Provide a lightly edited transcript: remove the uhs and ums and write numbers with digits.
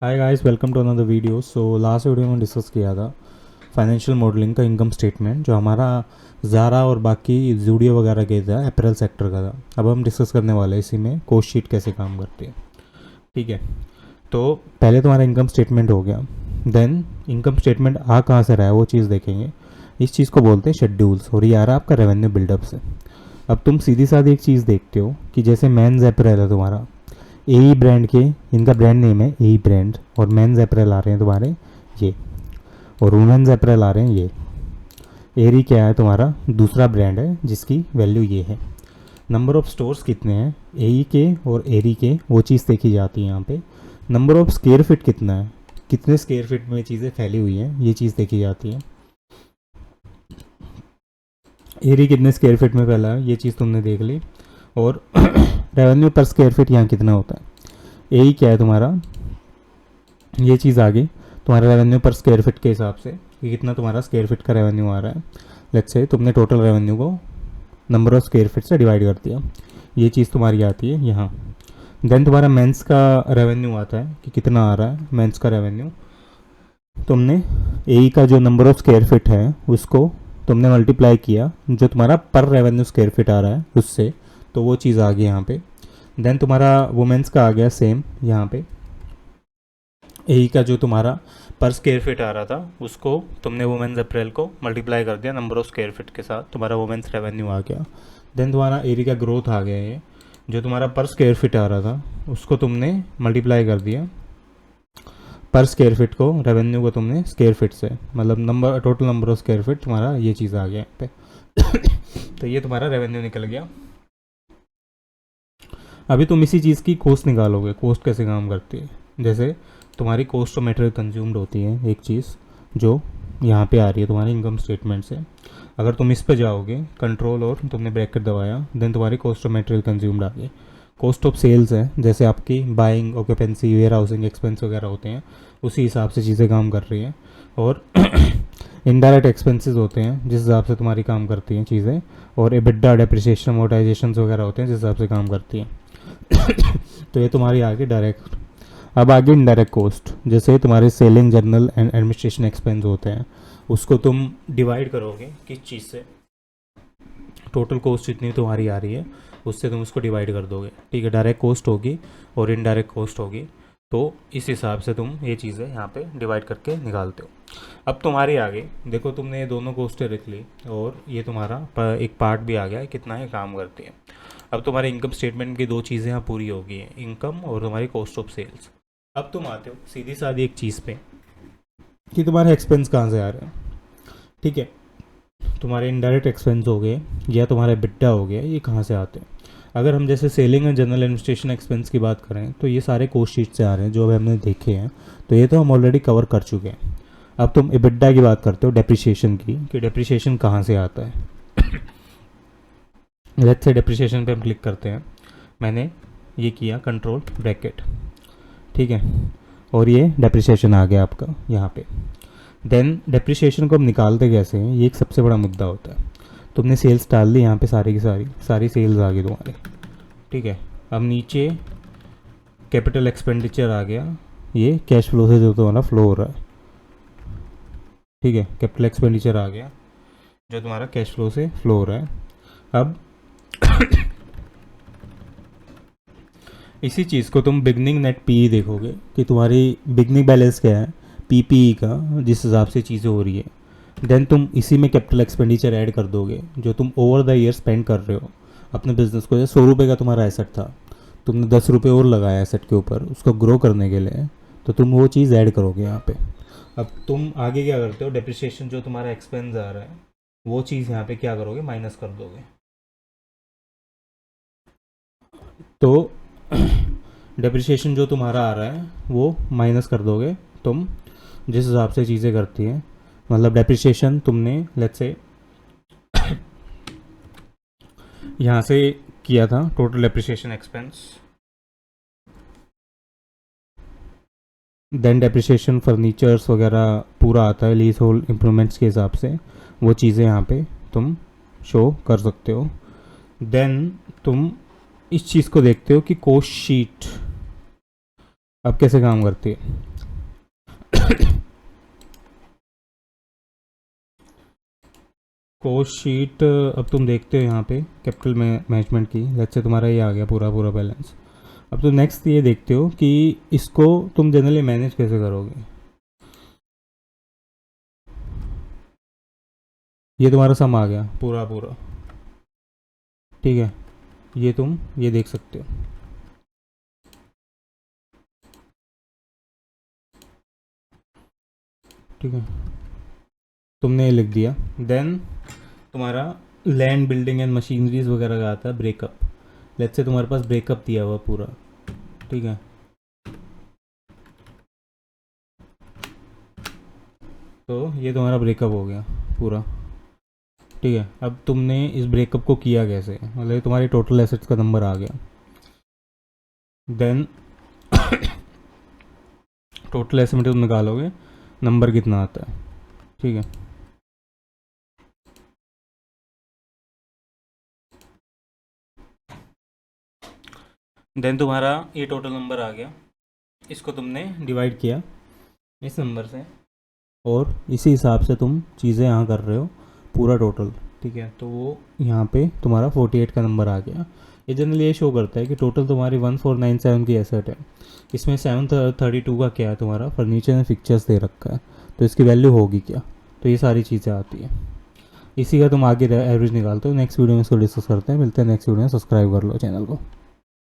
Hi guys, welcome to another video. So last video में discuss किया था financial modelling का इनकम स्टेटमेंट, जो हमारा ज़ारा और बाकी जूडियो वगैरह के था, अपैरल सेक्टर का था। अब हम डिस्कस करने वाले हैं इसी में कोस्ट शीट कैसे काम करती है। ठीक है, तो पहले तुम्हारा इनकम स्टेटमेंट हो गया। देन इनकम स्टेटमेंट आ कहाँ से रहा है वो चीज़ देखेंगे। इस चीज़ को बोलते हैं शेड्यूल्स, और ये आ रहा है आपका रेवेन्यू बिल्डअप से। अब तुम सीधी साधी एक चीज़ देखते हो कि जैसे मेंस अपैरल है तुम्हारा, ए ब्रांड के, इनका ब्रांड नेम है ए ब्रांड, और मेंस अप्रैल आ रहे हैं तुम्हारे ये, और वुमेन्स अप्रैल आ रहे हैं ये। एरी क्या है तुम्हारा, दूसरा ब्रांड है जिसकी वैल्यू ये है। नंबर ऑफ स्टोर्स कितने हैं ए के और एरी के, वो चीज़ देखी जाती है यहाँ पे। नंबर ऑफ स्क्वेयर फीट कितना है, कितने स्क्वेयर फीट में चीज़ें फैली हुई हैं, ये चीज़ देखी जाती है। एरी कितने स्क्वेयर फीट में फैला है, ये चीज़ तुमने देख ली। और रेवेन्यू पर स्क्वेयर फीट यहाँ कितना होता है। ए क्या है तुम्हारा, ये चीज़ आ गई तुम्हारा रेवेन्यू पर स्क्वायर फीट के हिसाब से कि कितना तुम्हारा स्क्वायर फीट का रेवेन्यू आ रहा है। लेट्स से तुमने टोटल रेवेन्यू को नंबर ऑफ स्क्वायर फीट से डिवाइड कर दिया, ये चीज़ तुम्हारी आती है यहाँ। देन तुम्हारा मेंस का रेवेन्यू आता है कि कितना आ रहा है मेंस का रेवेन्यू। तुमने ए का जो नंबर ऑफ स्क्वायर फीट है उसको तुमने मल्टीप्लाई किया जो तुम्हारा पर रेवेन्यू स्क्वायर फीट आ रहा है उससे, तो वो चीज़ आ गई यहाँ पे। देन तुम्हारा वुमेंस का आ गया सेम यहाँ पे। ए का जो तुम्हारा पर स्क्वायर फीट आ रहा था उसको तुमने वुमेन्स अप्रैल को मल्टीप्लाई कर दिया नंबर ऑफ स्क्वायर फीट के साथ, तुम्हारा वुमेन्स रेवेन्यू आ गया। देन तुम्हारा एरी का ग्रोथ आ गया, ये जो तुम्हारा पर स्क्वायर फीट आ रहा था उसको तुमने मल्टीप्लाई कर दिया पर स्क्वायर फीट को, रेवेन्यू को तुमने स्क्वायर फीट से, मतलब number total number of square feet तुम्हारा ये चीज़ आ गया यहाँ पे। तो ये तुम्हारा रेवेन्यू निकल गया। अभी तुम इसी चीज़ की कॉस्ट निकालोगे, कॉस्ट कैसे काम करती है। जैसे तुम्हारी कॉस्ट ऑफ मटेरियल कंज्यूम्ड होती है एक चीज़ जो यहाँ पे आ रही है तुम्हारे इनकम स्टेटमेंट से। अगर तुम इस पे जाओगे कंट्रोल और तुमने ब्रैकेट दबाया, देन तुम्हारी कॉस्ट ऑफ मटेरियल कंज्यूम्ड आ गई। कॉस्ट ऑफ सेल्स है, जैसे आपकी buying, occupancy, warehousing expense वगैरह होते हैं, उसी हिसाब से चीज़ें काम कर रही हैं। और इनडायरेक्ट एक्सपेंसेस होते हैं जिस हिसाब से तुम्हारी काम करती हैं चीज़ें। और एबिटा, डेप्रिसिएशन, अमोर्टाइजेशन वगैरह होते हैं जिस हिसाब से काम करती हैं। तो ये तुम्हारी आगे डायरेक्ट। अब आगे इनडायरेक्ट कॉस्ट, जैसे तुम्हारे selling, general and administration expense होते हैं, उसको तुम डिवाइड करोगे किस चीज़ से, टोटल कॉस्ट जितनी तुम्हारी आ रही है उससे तुम उसको डिवाइड कर दोगे। ठीक है, डायरेक्ट कॉस्ट होगी और इनडायरेक्ट कॉस्ट होगी, तो इस हिसाब से तुम ये चीज़ें यहाँ पे डिवाइड करके निकालते हो। अब तुम्हारी आगे देखो, तुमने ये दोनों कॉस्टें रख ली और ये तुम्हारा एक पार्ट भी आ गया है कितना ये काम करती है। अब तुम्हारे इनकम स्टेटमेंट की दो चीज़ें यहाँ पूरी हो गई हैं, इनकम और तुम्हारी कॉस्ट ऑफ सेल्स। अब तुम आते हो सीधी साधी एक चीज़ पे कि तुम्हारे एक्सपेंस कहाँ से आ रहे हैं। ठीक है, तुम्हारे इनडायरेक्ट एक्सपेंस हो गए या तुम्हारे बिड्डा हो गया, ये कहाँ से आते हैं। अगर हम जैसे selling and general administration expense की बात करें तो ये सारे कोस्ट शीट से आ रहे हैं जो अभी हमने देखे हैं, तो ये तो हम ऑलरेडी कवर कर चुके हैं। अब तुम इबिड्डा की बात करते हो, डेप्रिसिएशन की, कि डेप्रिसिएशन कहाँ से आता है। लेट्स से डेप्रिसिएशन पे हम क्लिक करते हैं, मैंने ये किया कंट्रोल ब्रैकेट, ठीक है, और ये डेप्रिसिएशन आ गया आपका यहाँ पे। देन डेप्रिसिएशन को हम निकालते कैसे हैं, ये एक सबसे बड़ा मुद्दा होता है। तुमने सेल्स डाल दी यहाँ पे, सारी की सारी सेल्स आ गई तुम्हारी। ठीक है, अब नीचे कैपिटल एक्सपेंडिचर आ गया, ये कैश फ्लो से जो तुम्हारा फ्लो हो रहा है। ठीक है, कैपिटल एक्सपेंडिचर आ गया जो तुम्हारा कैश फ्लो से फ्लो हो रहा है। अब इसी चीज़ को तुम बिगनिंग नेट पी देखोगे कि तुम्हारी बिगनिंग बैलेंस क्या है पीपीई का, जिस हिसाब से चीज़ें हो रही है। देन तुम इसी में कैपिटल एक्सपेंडिचर ऐड कर दोगे जो तुम ओवर द ईयर स्पेंड कर रहे हो अपने बिजनेस को। जैसे 100 रुपये का तुम्हारा एसेट था, तुमने 10 रुपये और लगाया एसेट के ऊपर उसको ग्रो करने के लिए, तो तुम वो चीज़ ऐड करोगे यहाँ पे। अब तुम आगे क्या करते हो, डेप्रिसिएशन जो तुम्हारा एक्सपेंस आ रहा है वो चीज़ यहाँ पे क्या करोगे, माइनस कर दोगे। तो डेप्रिसिएशन जो तुम्हारा आ रहा है वो माइनस कर दोगे तुम जिस हिसाब से चीज़ें करती हैं। मतलब डेप्रिसिएशन तुमने लेट्स से यहाँ से किया था total depreciation expense, then depreciation furnitures वगैरह पूरा आता है लीज होल्ड इम्प्रूवमेंट्स के हिसाब से, वो चीज़ें यहाँ पे तुम शो कर सकते हो। देन तुम इस चीज़ को देखते हो कि कॉस्ट शीट अब कैसे काम करती है। कोस्ट शीट अब तुम देखते हो यहाँ पे कैपिटल मैनेजमेंट की, लेट्स से तुम्हारा ये आ गया पूरा पूरा बैलेंस। अब तो नेक्स्ट ये देखते हो कि इसको तुम जनरली मैनेज कैसे करोगे। ये तुम्हारा सम आ गया पूरा पूरा, ठीक है, ये तुम ये देख सकते हो, ठीक है, तुमने ये लिख दिया। देन तुम्हारा लैंड बिल्डिंग एंड मशीनरीज वगैरह का आता है ब्रेकअप। लेट्स से तुम्हारे पास ब्रेकअप दिया हुआ पूरा, ठीक है, तो ये तुम्हारा ब्रेकअप हो गया पूरा, ठीक है। अब तुमने इस ब्रेकअप को किया कैसे, मतलब तुम्हारी टोटल एसेट्स का नंबर आ गया। देन टोटल एसेट तुम निकालोगे, नंबर कितना आता है, ठीक है। देन तुम्हारा ये टोटल नंबर आ गया, इसको तुमने डिवाइड किया इस नंबर से, और इसी हिसाब से तुम चीज़ें यहाँ कर रहे हो पूरा टोटल, ठीक है। तो वो यहाँ पे तुम्हारा 48 का नंबर आ गया। ये जनरली ये शो करता है कि टोटल तुम्हारी 1497 की एसेट है, इसमें 732 का क्या है, तुम्हारा फर्नीचर एंड फिक्चर्स दे रखा है, तो इसकी वैल्यू होगी क्या, तो ये सारी चीज़ें आती है। इसी का तुम आगे एवरेज निकालते हो। नेक्स्ट वीडियो में इसको डिस्कस करते हैं, मिलते हैं नेक्स्ट वीडियो में, सब्सक्राइब कर लो चैनल को।